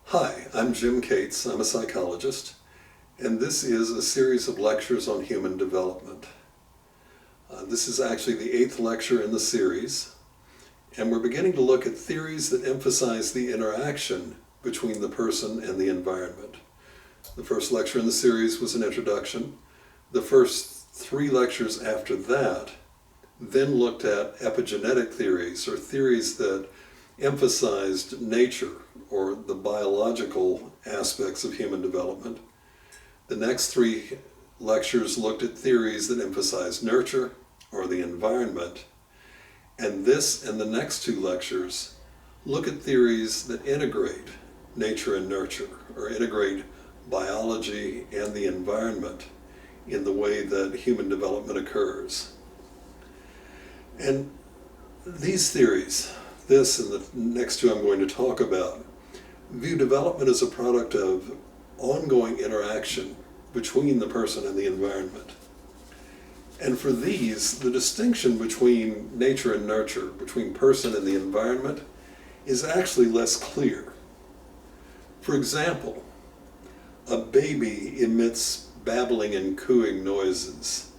Hi, I'm Jim Cates. I'm a psychologist, and this is a series of lectures on human development. This is actually the 8th lecture in the series, and we're beginning to look at theories that emphasize the interaction between the person and the environment. The first lecture in the series was an introduction. The first 3 lectures after that then looked at epigenetic theories, or theories that emphasized nature or the biological aspects of human development. The next 3 lectures looked at theories that emphasized nurture or the environment. And this and the next 2 lectures look at theories that integrate nature and nurture, or integrate biology and the environment in the way that human development occurs. And these theories, this and the next 2 I'm going to talk about, view development as a product of ongoing interaction between the person and the environment. And for these, the distinction between nature and nurture, between person and the environment, is actually less clear. For example, a baby emits babbling and cooing noises.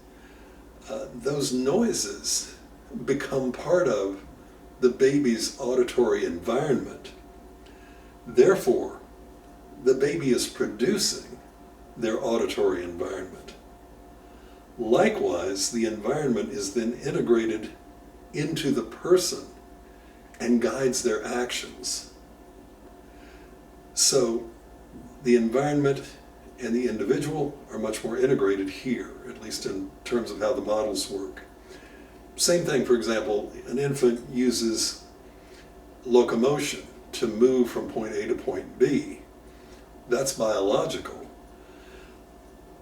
Those noises become part of the baby's auditory environment. Therefore, the baby is producing their auditory environment. Likewise, the environment is then integrated into the person and guides their actions. So, the environment and the individual are much more integrated here, at least in terms of how the models work. Same thing, for example, an infant uses locomotion to move from point A to point B. That's biological.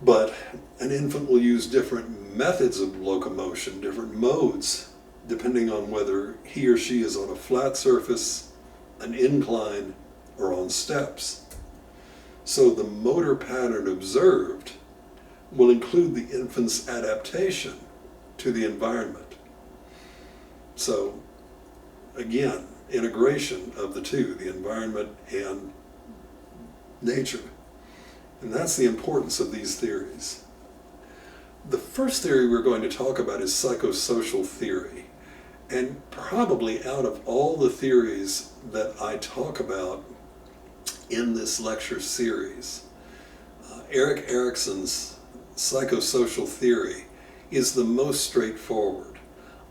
But an infant will use different methods of locomotion, different modes, depending on whether he or she is on a flat surface, an incline, or on steps. So the motor pattern observed will include the infant's adaptation to the environment. So, again, integration of the two, the environment and nature. And that's the importance of these theories. The first theory we're going to talk about is psychosocial theory. And probably out of all the theories that I talk about in this lecture series, Erik Erikson's psychosocial theory is the most straightforward.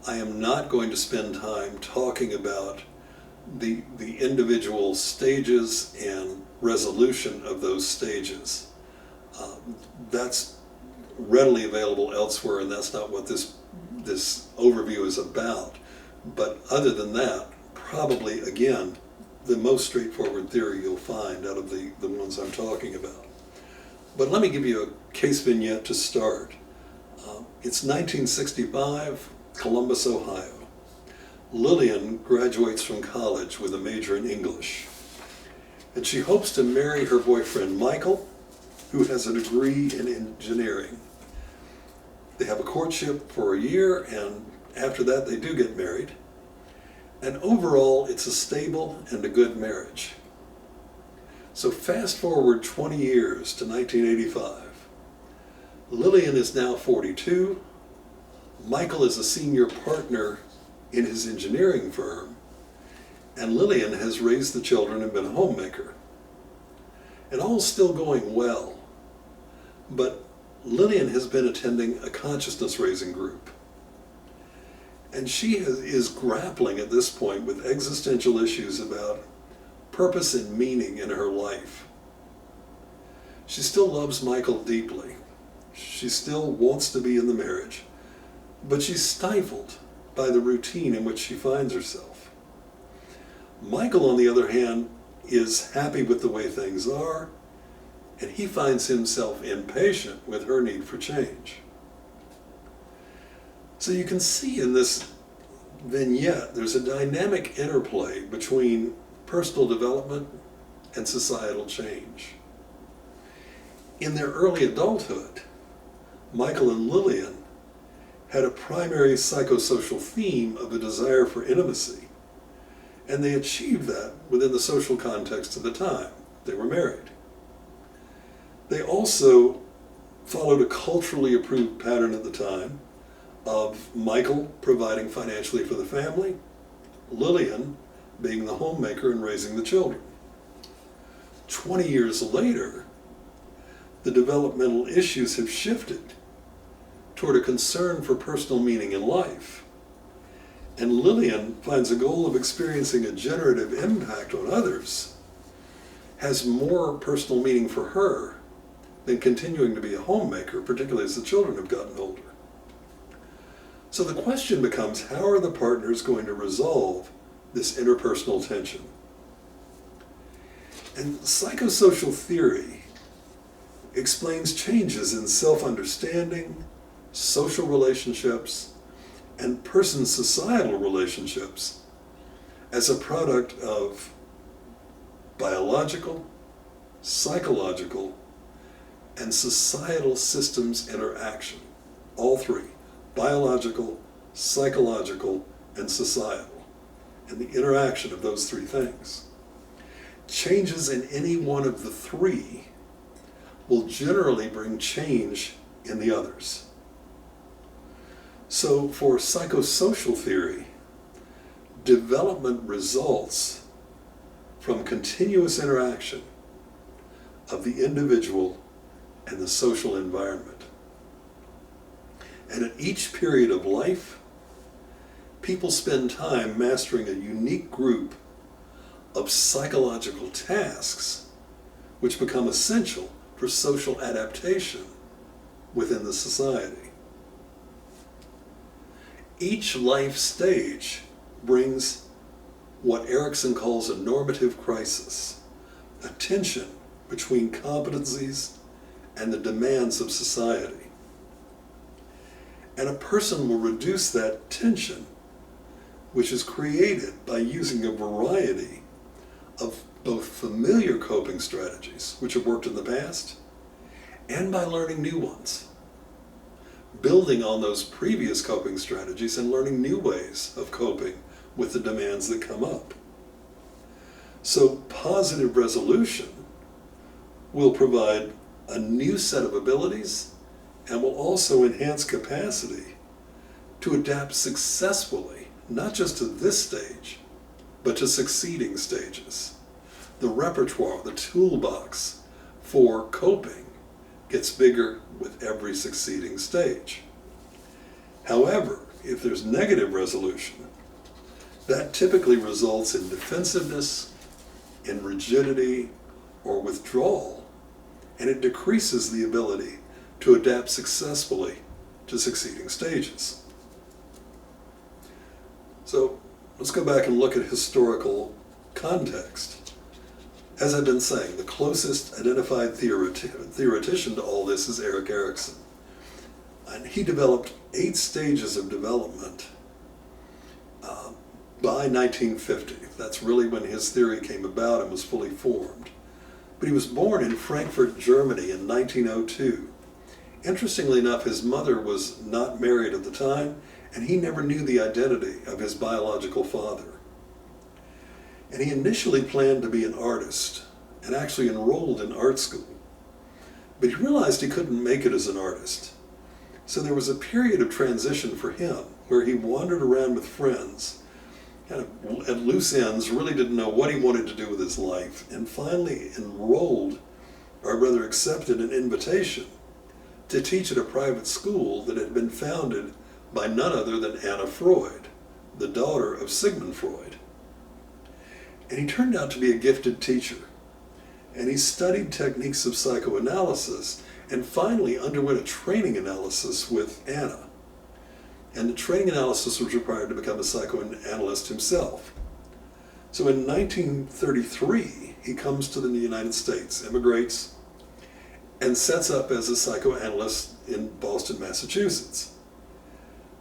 I am not going to spend time talking about the individual stages and resolution of those stages. That's readily available elsewhere, and that's not what this overview is about. But other than that, probably, again, the most straightforward theory you'll find out of the ones I'm talking about. But let me give you a case vignette to start. It's 1965, Columbus, Ohio. Lillian graduates from college with a major in English, and she hopes to marry her boyfriend Michael, who has a degree in engineering. They have a courtship for a year, and after that they do get married. And overall, it's a stable and a good marriage. So fast forward 20 years to 1985. Lillian is now 42. Michael is a senior partner in his engineering firm, and Lillian has raised the children and been a homemaker. And all's still going well, but Lillian has been attending a consciousness raising group. And she is grappling at this point with existential issues about purpose and meaning in her life. She still loves Michael deeply. She still wants to be in the marriage, but she's stifled by the routine in which she finds herself. Michael, on the other hand, is happy with the way things are, and he finds himself impatient with her need for change. So you can see in this vignette, there's a dynamic interplay between personal development and societal change. In their early adulthood, Michael and Lillian had a primary psychosocial theme of a desire for intimacy, and they achieved that within the social context of the time. they were married. They also followed a culturally approved pattern at the time of Michael providing financially for the family, Lillian being the homemaker and raising the children. 20 years later, the developmental issues have shifted toward a concern for personal meaning in life. And Lillian finds a goal of experiencing a generative impact on others has more personal meaning for her than continuing to be a homemaker, particularly as the children have gotten older. So the question becomes, how are the partners going to resolve this interpersonal tension? And psychosocial theory explains changes in self-understanding, social relationships, and person-societal relationships as a product of biological, psychological, and societal systems interaction. All three: biological, psychological, and societal, and the interaction of those three things. Changes in any one of the three will generally bring change in the others. So for psychosocial theory, development results from continuous interaction of the individual and the social environment. And at each period of life, people spend time mastering a unique group of psychological tasks which become essential for social adaptation within the society. Each life stage brings what Erikson calls a normative crisis, a tension between competencies and the demands of society. And a person will reduce that tension, which is created by using a variety of both familiar coping strategies, which have worked in the past, and by learning new ones, building on those previous coping strategies and learning new ways of coping with the demands that come up. So positive resolution will provide a new set of abilities and will also enhance capacity to adapt successfully, not just to this stage, but to succeeding stages. The repertoire, the toolbox for coping gets bigger with every succeeding stage. However, if there's negative resolution, that typically results in defensiveness, in rigidity, or withdrawal, and it decreases the ability to adapt successfully to succeeding stages. So let's go back and look at historical context. As I've been saying, the closest identified theoretician to all this is Erik Erikson. And he developed 8 stages of development by 1950. That's really when his theory came about and was fully formed. But he was born in Frankfurt, Germany in 1902. Interestingly enough, his mother was not married at the time, and he never knew the identity of his biological father. And he initially planned to be an artist and actually enrolled in art school. But he realized he couldn't make it as an artist. So there was a period of transition for him where he wandered around with friends, kind of at loose ends, really didn't know what he wanted to do with his life, and finally enrolled, or rather accepted an invitation to teach at a private school that had been founded by none other than Anna Freud, the daughter of Sigmund Freud. And he turned out to be a gifted teacher. And he studied techniques of psychoanalysis and finally underwent a training analysis with Anna. And the training analysis was required to become a psychoanalyst himself. So in 1933, he comes to the United States, immigrates, and sets up as a psychoanalyst in Boston, Massachusetts.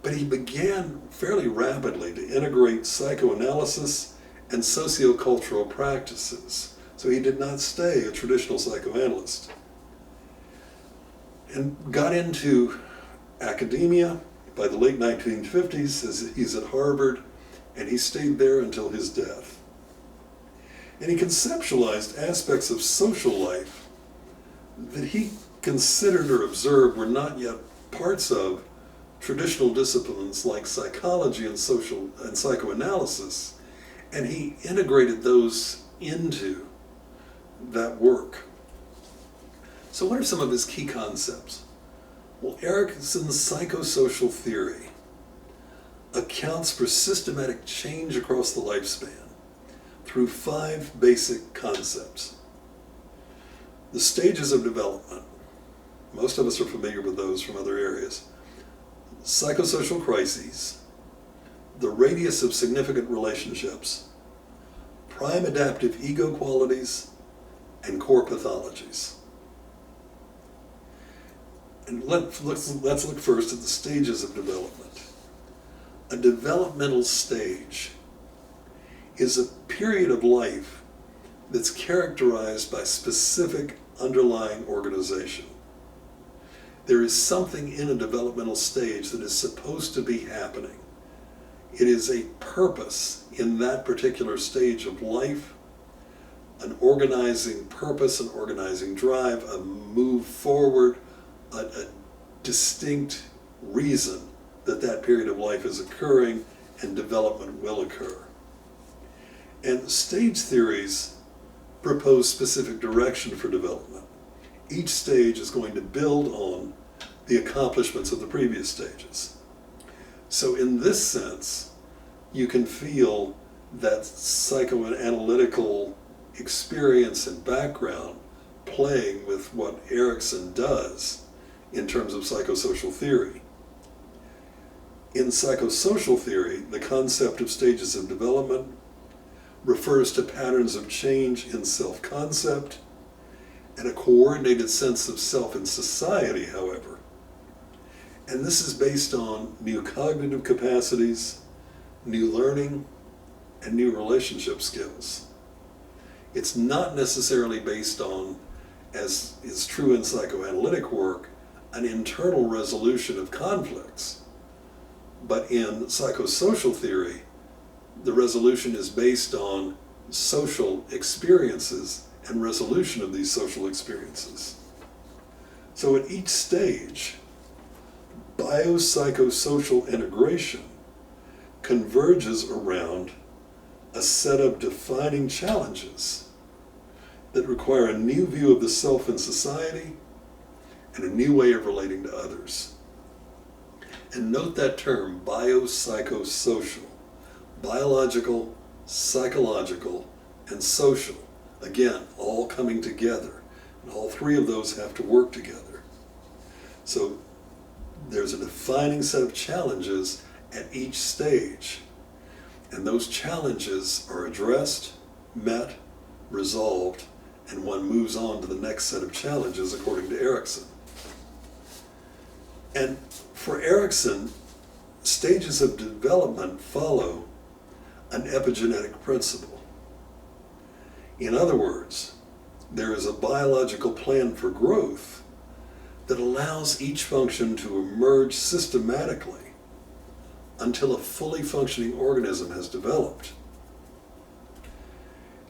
But he began fairly rapidly to integrate psychoanalysis and sociocultural practices. So he did not stay a traditional psychoanalyst. And got into academia by the late 1950s. He's at Harvard, and he stayed there until his death. And he conceptualized aspects of social life that he considered or observed were not yet parts of traditional disciplines like psychology and social and psychoanalysis, and he integrated those into that work. So what are some of his key concepts? Well, Erikson's psychosocial theory accounts for systematic change across the lifespan through 5 basic concepts. The stages of development. Most of us are familiar with those from other areas. Psychosocial crises, the radius of significant relationships, prime adaptive ego qualities, and core pathologies. And let's look first at the stages of development. A developmental stage is a period of life that's characterized by specific underlying organization. There is something in a developmental stage that is supposed to be happening. It is a purpose in that particular stage of life, an organizing purpose, an organizing drive, a move forward, a distinct reason that that period of life is occurring and development will occur. And stage theories propose specific direction for development. Each stage is going to build on the accomplishments of the previous stages. So in this sense, you can feel that psychoanalytical experience and background playing with what Erikson does in terms of psychosocial theory. In psychosocial theory, the concept of stages of development refers to patterns of change in self-concept and a coordinated sense of self in society, however. And this is based on new cognitive capacities, new learning, and new relationship skills. It's not necessarily based on, as is true in psychoanalytic work, an internal resolution of conflicts. But in psychosocial theory, the resolution is based on social experiences and resolution of these social experiences. So at each stage, biopsychosocial integration converges around a set of defining challenges that require a new view of the self in society and a new way of relating to others. And note that term, biopsychosocial. Biological, psychological, and social. Again, all coming together. And all 3 of those have to work together. So there's a defining set of challenges at each stage. And those challenges are addressed, met, resolved, and one moves on to the next set of challenges according to Erikson. And for Erikson, stages of development follow an epigenetic principle. In other words, there is a biological plan for growth that allows each function to emerge systematically until a fully functioning organism has developed.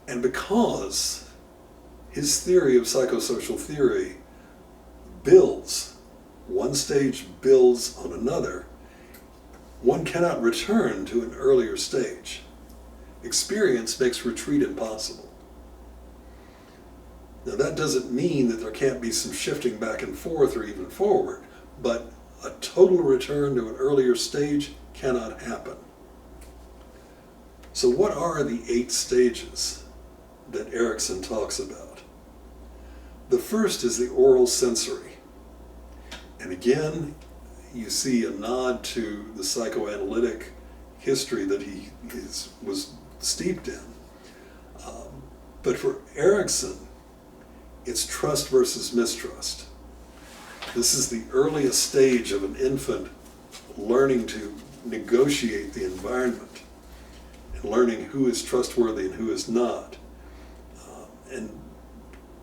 And because his theory of psychosocial theory builds, one stage builds on another, one cannot return to an earlier stage. Experience makes retreat impossible. Now that doesn't mean that there can't be some shifting back and forth or even forward, but a total return to an earlier stage cannot happen. So what are the 8 stages that Erikson talks about? The first is the oral sensory. And again, you see a nod to the psychoanalytic history that he was steeped in. But for Erikson, it's trust versus mistrust. This is the earliest stage of an infant learning to negotiate the environment and learning who is trustworthy and who is not. And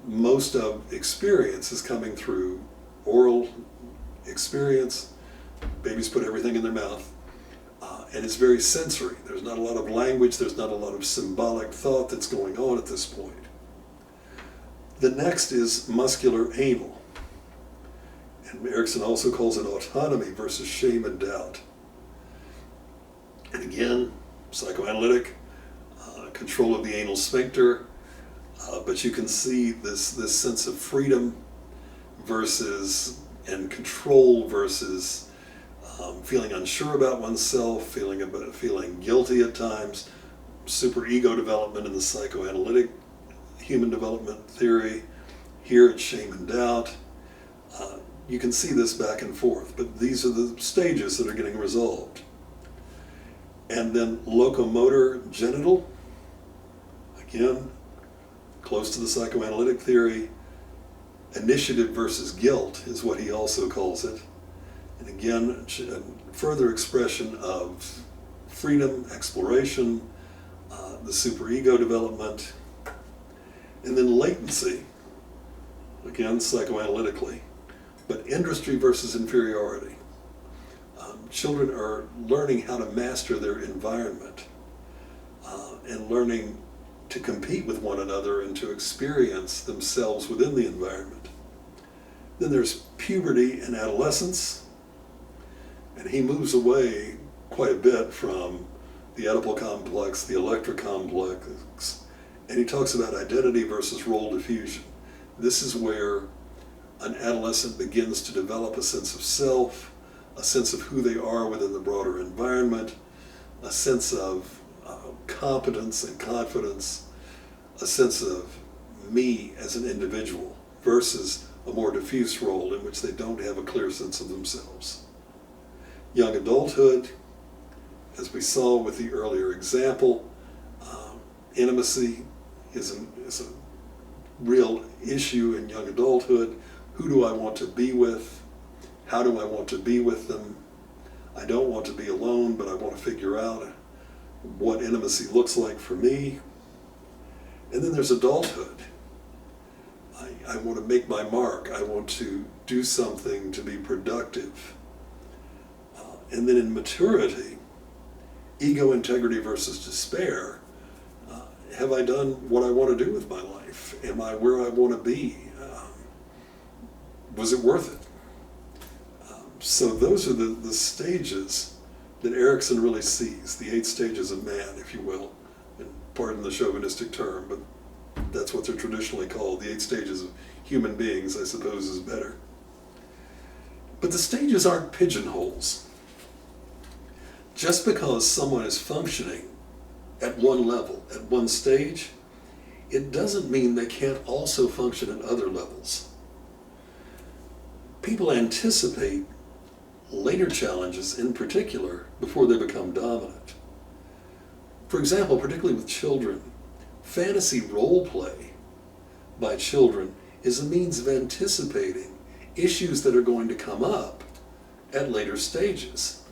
most of experience is coming through oral experience. Babies put everything in their mouth. And and is very sensory. There's not a lot of language, there's not a lot of symbolic thought that's going on at this point. The next is muscular anal. And Erikson also calls it autonomy versus shame and doubt. And again, psychoanalytic, control of the anal sphincter, but you can see this sense of freedom versus, and control versus feeling unsure about oneself, feeling guilty at times, superego development in the psychoanalytic human development theory. Here it's shame and doubt. You can see this back and forth, but these are the stages that are getting resolved. And then locomotor genital, again, close to the psychoanalytic theory. Initiative versus guilt is what he also calls it. And again, a further expression of freedom, exploration, the superego development. And then latency, again, psychoanalytically, but industry versus inferiority. Children are learning how to master their environment and learning to compete with one another and to experience themselves within the environment. Then there's puberty and adolescence, and he moves away quite a bit from the Oedipal complex, the Electra complex, and he talks about identity versus role diffusion. This is where an adolescent begins to develop a sense of self, a sense of who they are within the broader environment, a sense of competence and confidence, a sense of me as an individual versus a more diffuse role in which they don't have a clear sense of themselves. Young adulthood, as we saw with the earlier example, intimacy is a real issue in young adulthood. Who do I want to be with? How do I want to be with them? I don't want to be alone, but I want to figure out what intimacy looks like for me. And then there's adulthood. I want to make my mark. I want to do something to be productive. And then in maturity, ego integrity versus despair. Have I done what I want to do with my life? Am I where I want to be? Was it worth it? So those are the stages that Erikson really sees, the 8 stages of man, if you will. And pardon the chauvinistic term, but that's what they're traditionally called. The 8 stages of human beings, I suppose, is better. But the stages aren't pigeonholes. Just because someone is functioning at one level, at one stage, it doesn't mean they can't also function at other levels. People anticipate later challenges in particular before they become dominant. For example, particularly with children, fantasy role play by children is a means of anticipating issues that are going to come up at later stages.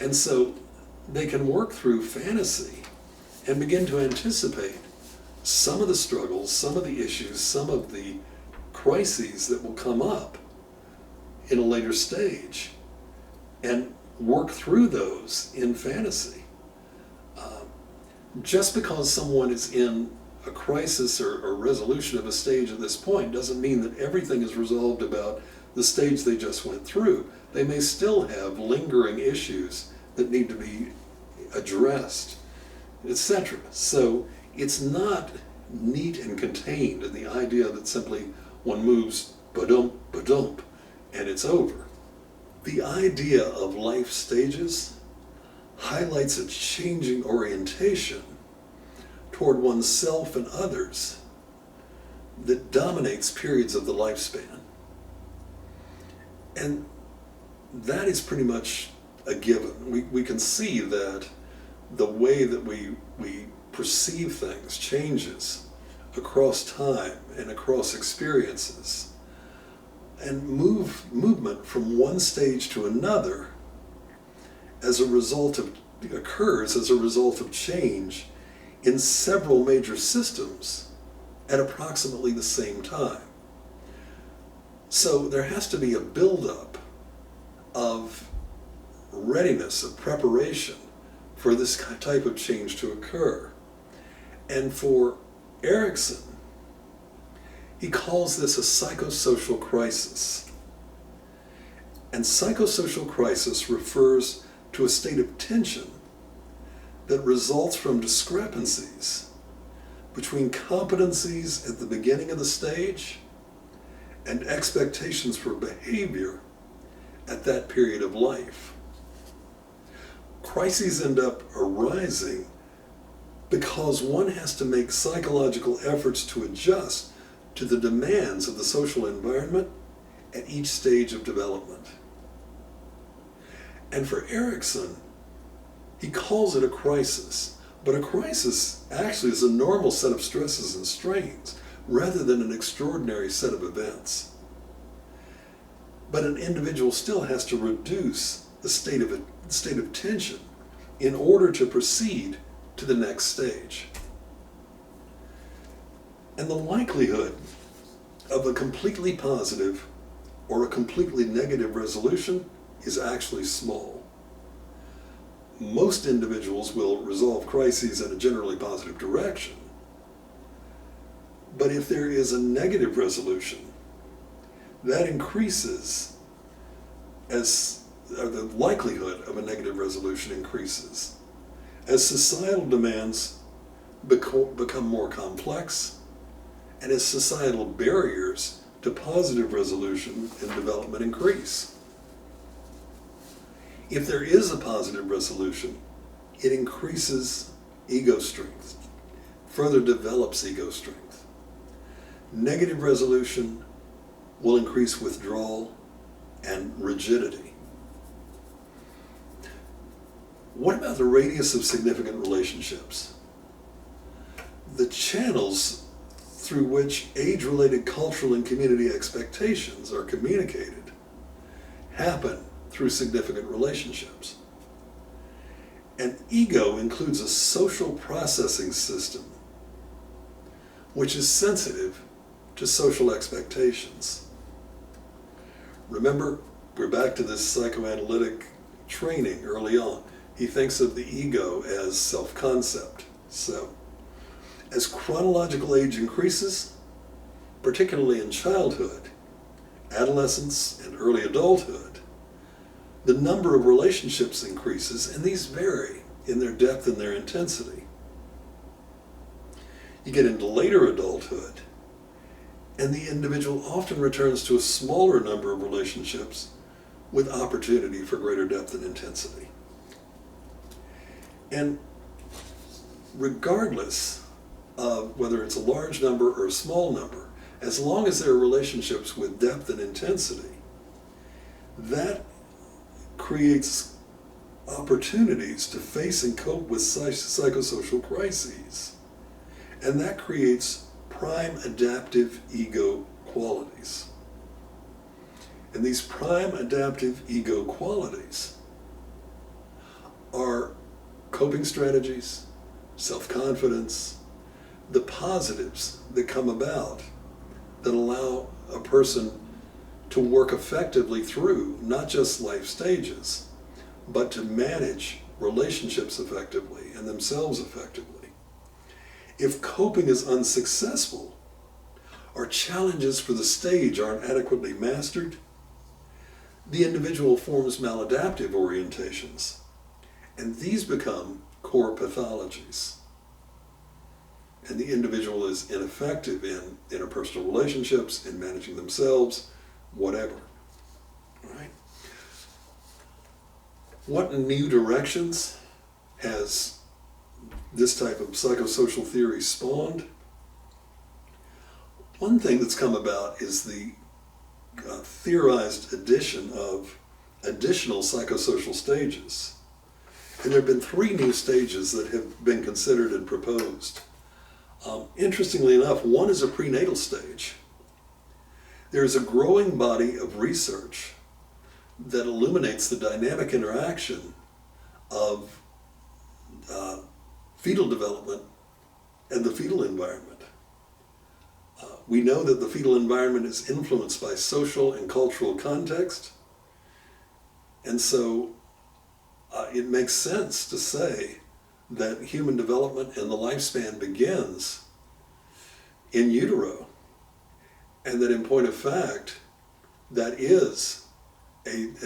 And so they can work through fantasy and begin to anticipate some of the struggles, some of the issues, some of the crises that will come up in a later stage, and work through those in fantasy. Just because someone is in a crisis or resolution of a stage at this point doesn't mean that everything is resolved about the stage they just went through. They may still have lingering issues that need to be addressed, etc. So it's not neat and contained in the idea that simply one moves ba-dump, ba-dump, and it's over. The idea of life stages highlights a changing orientation toward oneself and others that dominates periods of the lifespan. And that is pretty much a given. We can see that the way that we perceive things changes across time and across experiences. And movement from one stage to another occurs as a result of change in several major systems at approximately the same time. So there has to be a buildup of readiness, a preparation for this type of change to occur. And for Erikson, he calls this a psychosocial crisis. And psychosocial crisis refers to a state of tension that results from discrepancies between competencies at the beginning of the stage and expectations for behavior at that period of life. Crises end up arising because one has to make psychological efforts to adjust to the demands of the social environment at each stage of development. And for Erikson, he calls it a crisis, but a crisis actually is a normal set of stresses and strains rather than an extraordinary set of events. But an individual still has to reduce the state of tension in order to proceed to the next stage. And the likelihood of a completely positive or a completely negative resolution is actually small. Most individuals will resolve crises in a generally positive direction. But if there is a negative resolution, that increases the likelihood of a negative resolution increases as societal demands become more complex and as societal barriers to positive resolution and development increase. If there is a positive resolution, it increases ego strength, further develops ego strength. Negative resolution will increase withdrawal and rigidity. What about the radius of significant relationships? The channels through which age-related cultural and community expectations are communicated happen through significant relationships. And ego includes a social processing system which is sensitive to social expectations. Remember, we're back to this psychoanalytic training early on. He thinks of the ego as self-concept. So, as chronological age increases, particularly in childhood, adolescence, and early adulthood, the number of relationships increases, and these vary in their depth and their intensity. You get into later adulthood, and the individual often returns to a smaller number of relationships with opportunity for greater depth and intensity. And regardless of whether it's a large number or a small number, as long as there are relationships with depth and intensity, that creates opportunities to face and cope with psychosocial crises. And that creates prime adaptive ego qualities. And these prime adaptive ego qualities are coping strategies, self-confidence, the positives that come about that allow a person to work effectively through not just life stages, but to manage relationships effectively and themselves effectively. If coping is unsuccessful, or challenges for the stage aren't adequately mastered, the individual forms maladaptive orientations, and these become core pathologies. And the individual is ineffective in interpersonal relationships, in managing themselves, whatever. All right? What new directions has this type of psychosocial theory spawned? One thing that's come about is the theorized addition of additional psychosocial stages. And there have been 3 new stages that have been considered and proposed. Interestingly enough, one is a prenatal stage. There is a growing body of research that illuminates the dynamic interaction of fetal development and the fetal environment. We know that the fetal environment is influenced by social and cultural context, and so it makes sense to say that human development and the lifespan begins in utero, and that in point of fact, that is an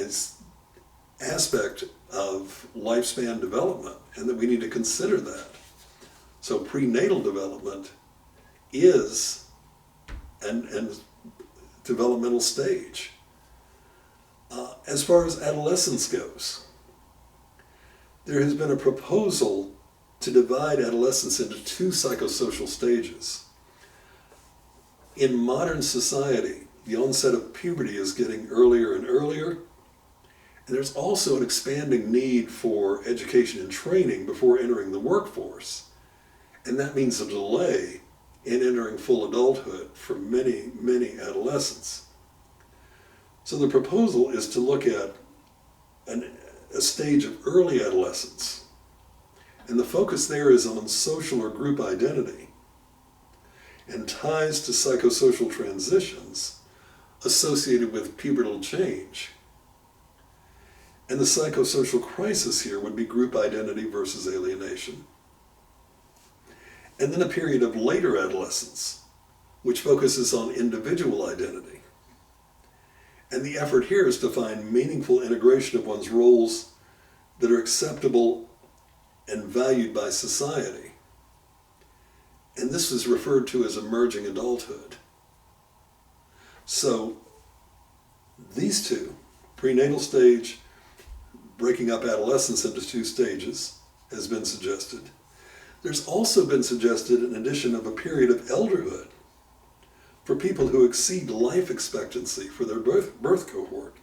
aspect of lifespan development, and that we need to consider that. So prenatal development is an developmental stage. As far as adolescence goes, there has been a proposal to divide adolescence into two psychosocial stages. In modern society, the onset of puberty is getting earlier and earlier, and there's also an expanding need for education and training before entering the workforce. And that means a delay in entering full adulthood for many, many adolescents. So the proposal is to look at a stage of early adolescence. And the focus there is on social or group identity and ties to psychosocial transitions associated with pubertal change. And the psychosocial crisis here would be group identity versus alienation. And then a period of later adolescence, which focuses on individual identity. And the effort here is to find meaningful integration of one's roles that are acceptable and valued by society. And this is referred to as emerging adulthood. So these two, prenatal stage, breaking up adolescence into two stages, has been suggested. There's also been suggested an addition of a period of elderhood for people who exceed life expectancy for their birth cohort.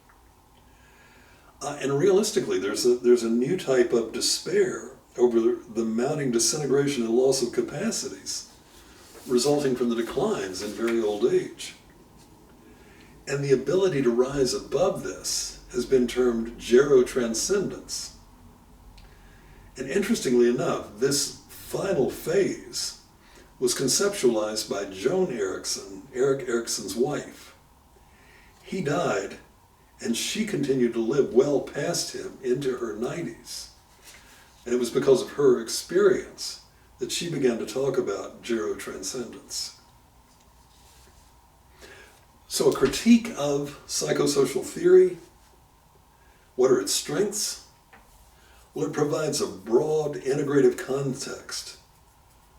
And realistically, there's a new type of despair over the mounting disintegration and loss of capacities resulting from the declines in very old age. And the ability to rise above this has been termed gerotranscendence. And interestingly enough, this final phase was conceptualized by Joan Erikson, Erik Erikson's wife. He died, and she continued to live well past him into her 90s. And it was because of her experience that she began to talk about gerotranscendence. So a critique of psychosocial theory, what are its strengths? Well, it provides a broad, integrative context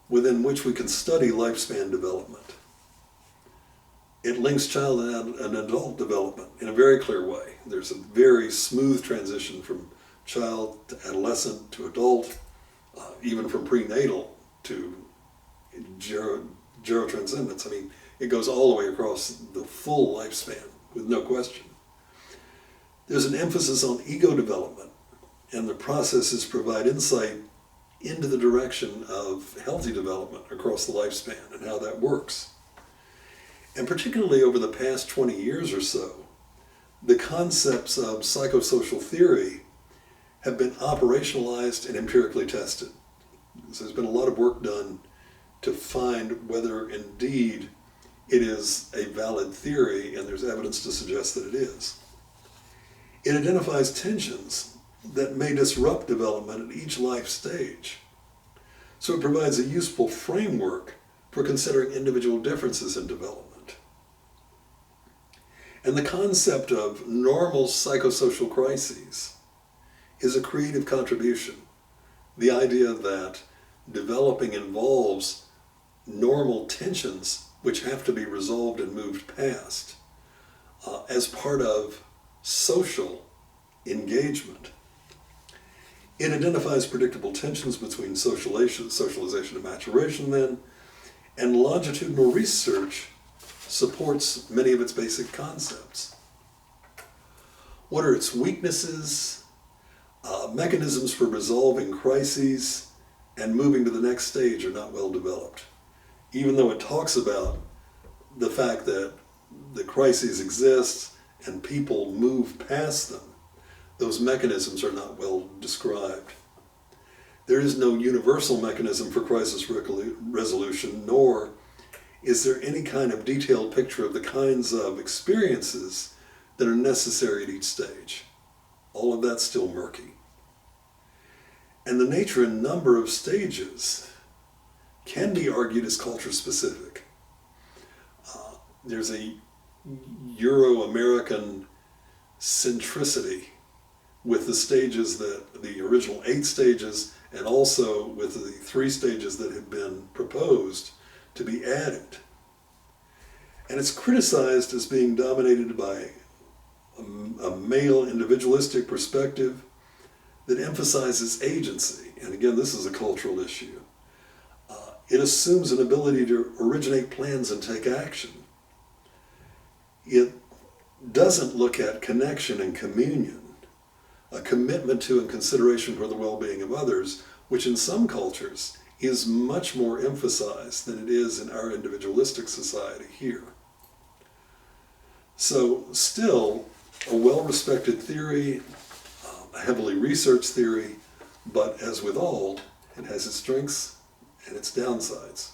within which we can study lifespan development. It links child and adult development in a very clear way. There's a very smooth transition from child to adolescent to adult, even from prenatal to gerotranscendence. I mean, it goes all the way across the full lifespan with no question. There's an emphasis on ego development, and the processes provide insight into the direction of healthy development across the lifespan and how that works. And particularly over the past 20 years or so, the concepts of psychosocial theory have been operationalized and empirically tested. So there's been a lot of work done to find whether indeed it is a valid theory, and there's evidence to suggest that it is. It identifies tensions that may disrupt development at each life stage. So it provides a useful framework for considering individual differences in development. And the concept of normal psychosocial crises is a creative contribution. The idea that developing involves normal tensions which have to be resolved and moved past as part of social engagement. It identifies predictable tensions between socialization and maturation then, and longitudinal research supports many of its basic concepts. What are its weaknesses? Mechanisms for resolving crises and moving to the next stage are not well developed. Even though it talks about the fact that the crises exist and people move past them, those mechanisms are not well described. There is no universal mechanism for crisis resolution, nor is there any kind of detailed picture of the kinds of experiences that are necessary at each stage. All of that's still murky. And the nature and number of stages can be argued as culture specific. There's a Euro-American centricity with the stages that, the original 8 stages, and also with the 3 stages that have been proposed to be added. And it's criticized as being dominated by a male individualistic perspective that emphasizes agency. And again, this is a cultural issue. It assumes an ability to originate plans and take action. It doesn't look at connection and communion, a commitment to and consideration for the well-being of others, which in some cultures is much more emphasized than it is in our individualistic society here. So still a well-respected theory, a heavily researched theory, but as with all, it has its strengths and its downsides.